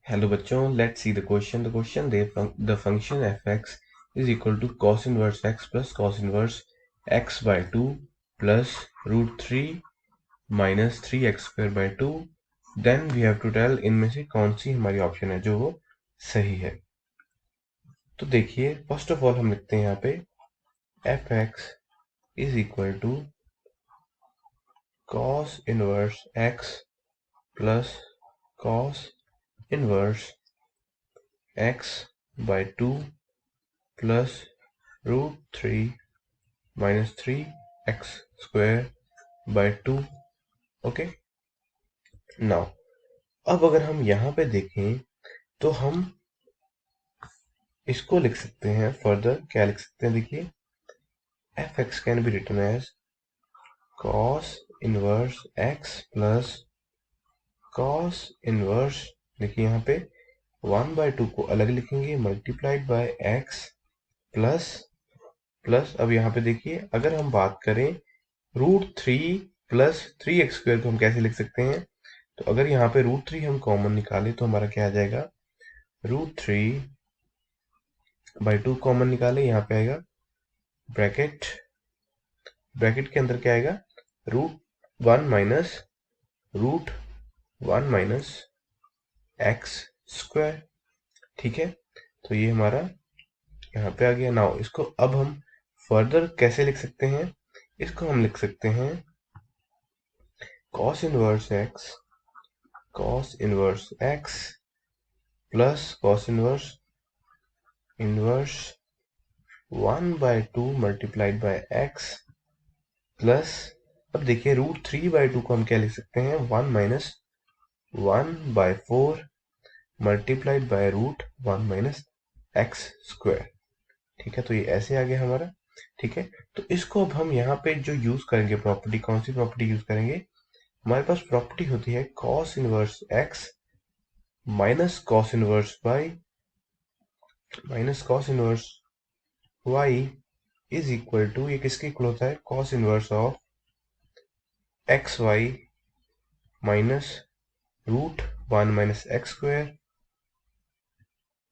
Hello बच्चों, let's see the question. दे the function F X is equal to cos inverse x plus cos inverse X by two plus root three minus three X square by two. Then we have to tell इनमें से कौन सी हमारी option है जो वो सही है। तो देखिए, फर्स्ट ऑफ ऑल हम लिखते हैं यहाँ पे F X is equal to cos inverse x plus cos inverse X by two plus root three minus three X square by two. Okay, now अब अगर हम यहाँ पे देखें तो हम इसको लिख सकते हैं, फर्दर क्या लिख सकते हैं, देखिए F X can be written as cos inverse x plus cos inverse, देखिए यहाँ पे वन बाय टू को अलग लिखेंगे multiplied by X plus plus. अब यहाँ पे देखिए, अगर हम बात करें root three plus three X square को हम कैसे लिख सकते हैं, तो अगर यहाँ पे रूट थ्री हम कॉमन निकालें तो हमारा क्या आ जाएगा, root three by two common निकाले, यहाँ पे आएगा ब्रैकेट, ब्रैकेट के अंदर क्या आएगा, root one minus X square. ठीक है, तो ये हमारा यहाँ पे आ गया। नाउ इसको अब हम फर्दर कैसे लिख सकते हैं, इसको हम लिख सकते हैं cos inverse x plus cos inverse one by two multiplied by X plus, अब देखिए रूट थ्री बाय टू को हम क्या लिख सकते हैं, one minus one by four multiplied by root one minus X square. ठीक है, तो ये ऐसे आ गया हमारा। ठीक है, तो इसको अब हम यहाँ पे जो यूज करेंगे प्रॉपर्टी, कौन सी प्रॉपर्टी यूज करेंगे, हमारे पास प्रॉपर्टी होती है cos inverse x minus cos inverse Y minus cos inverse Y is equal to, ये किसके इक्वल होता है, cos inverse of X Y minus root one minus X square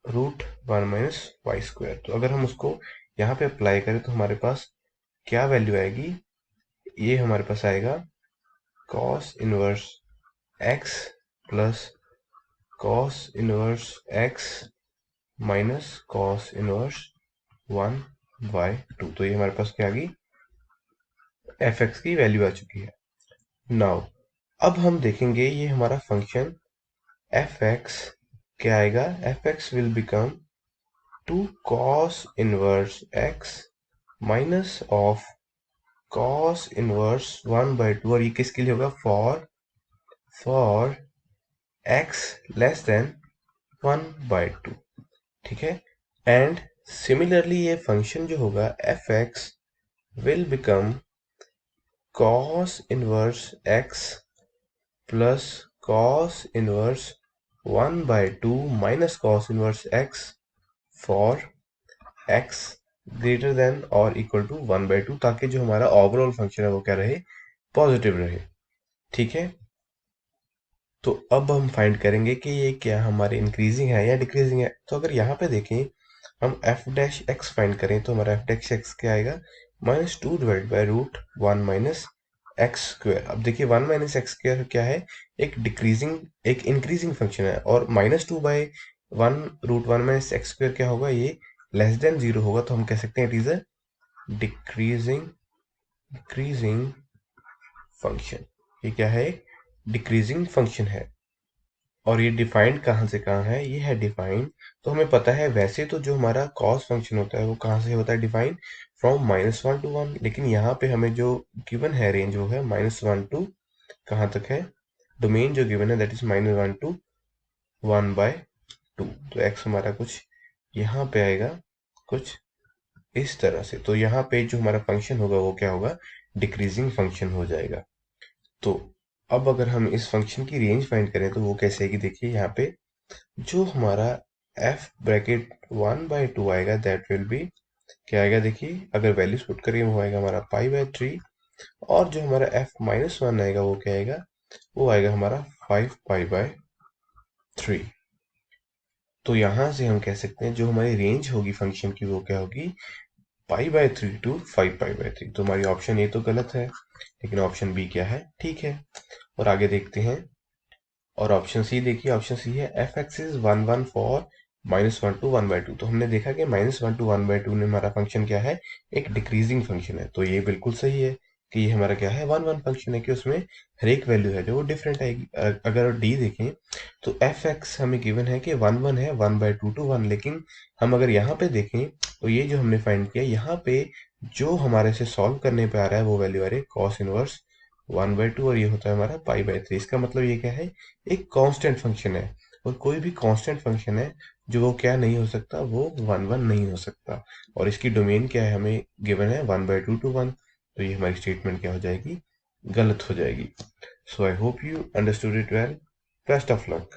root one minus Y square. तो अगर हम उसको यहाँ पे अप्लाई करें तो हमारे पास क्या वैल्यू आएगी, ये हमारे पास आएगा cos inverse x plus cos inverse x minus cos inverse one by to. तो ये हमारे पास क्या आ गई, एफ एक्स की वैल्यू आ चुकी है। नाउ अब हम देखेंगे ये हमारा फंक्शन एफ एक्स क्या आएगा, f x will become two cos inverse x minus of cos inverse one by two, और ये किसके लिए होगा, for x less than one by two. ठीक है, एंड सिमिलरली ये फंक्शन जो होगा f x will become cos inverse x plus cos inverse one by two minus cos inverse x for x greater than और equal to one by two, ताकि जो हमारा overall function है वो क्या रहे, पॉजिटिव रहे। ठीक है, तो अब हम फाइंड करेंगे कि ये क्या हमारे इंक्रीजिंग है या डिक्रीजिंग है। तो अगर यहाँ पे देखें हम एफ डैश एक्स फाइंड करें तो हमारा एफ डैश एक्स क्या आएगा, minus two divide by root one minus X square. अब देखिए वन माइनस एक्स स्क्वायर क्या है, एक डिक्रीजिंग एक इंक्रीजिंग फंक्शन है, और minus two by one root one minus X square क्या होगा, ये लेस देन जीरो होगा, तो हम कह सकते हैं it is a decreasing function. ये क्या है, डिक्रीजिंग फंक्शन है। और ये डिफाइंड कहाँ से कहाँ है, ये है डिफाइंड, तो हमें पता है वैसे तो जो हमारा कॉस फंक्शन होता है वो कहाँ से होता है, defined from minus one two one, लेकिन यहाँ पे हमें जो गिवन है रेंज वो है माइनस वन टू कहाँ तक है, डोमेन जो गिवन है that is minus one two one by to. तो एक्स हमारा कुछ यहाँ पे आएगा कुछ इस तरह से, तो यहाँ पे जो हमारा फंक्शन होगा वो क्या होगा, डिक्रीजिंग फंक्शन हो जाएगा। तो अब अगर हम इस फंक्शन की रेंज फाइंड करें तो वो कैसे आएगी, देखिए यहाँ पे जो हमारा F bracket one by two आएगा दैट विल बी क्या आएगा, देखिए अगर वैल्यूज पुट करें वो आएगा हमारा पाई बाय थ्री, और जो हमारा एफ माइनस वन आएगा वो क्या आएगा, वो आएगा हमारा फाइव पाई बाय थ्री। तो यहां से हम कह सकते हैं जो हमारी रेंज होगी फंक्शन की वो क्या होगी, π/3 टू 5π/3। तो हमारी ऑप्शन ए तो गलत है, लेकिन ऑप्शन बी क्या है, ठीक है। और आगे देखते हैं। और ऑप्शन सी देखिए, ऑप्शन सी है F X is 1 1 for -1 to 1/2। तो हमने देखा कि -1 टू 1/2 में हमारा फंक्शन क्या है, एक डिक्रीजिंग फंक्शन है। तो ये बिल्कुल सही है कि ये हमारा क्या है, 1 1 फंक्शन है, कि उसमें हर एक वैल्यू है जो वो डिफरेंट आएगी। अगर डी देखें तो एफ एक्स हमें गिवन है कि 1 1 है, 1/2 टू 1। लेकिन हम अगर यहाँ पे देखें तो ये जो हमने फाइंड किया, यहाँ पे जो हमारे से सॉल्व करने पे आ रहा है वो वैल्यू आ रही है कॉस इनवर्स 1/2, और ये होता है हमारा π/3। इसका मतलब ये क्या है, एक कांस्टेंट फंक्शन है। और कोई भी कांस्टेंट फंक्शन है जो वो क्या नहीं हो सकता, वो 1 1 नहीं हो सकता। और इसकी डोमेन क्या है, हमें गिवन है 1/2 टू 1। तो ये हमारी स्टेटमेंट क्या हो जाएगी, गलत हो जाएगी। So I hope you understood it well. Best of luck.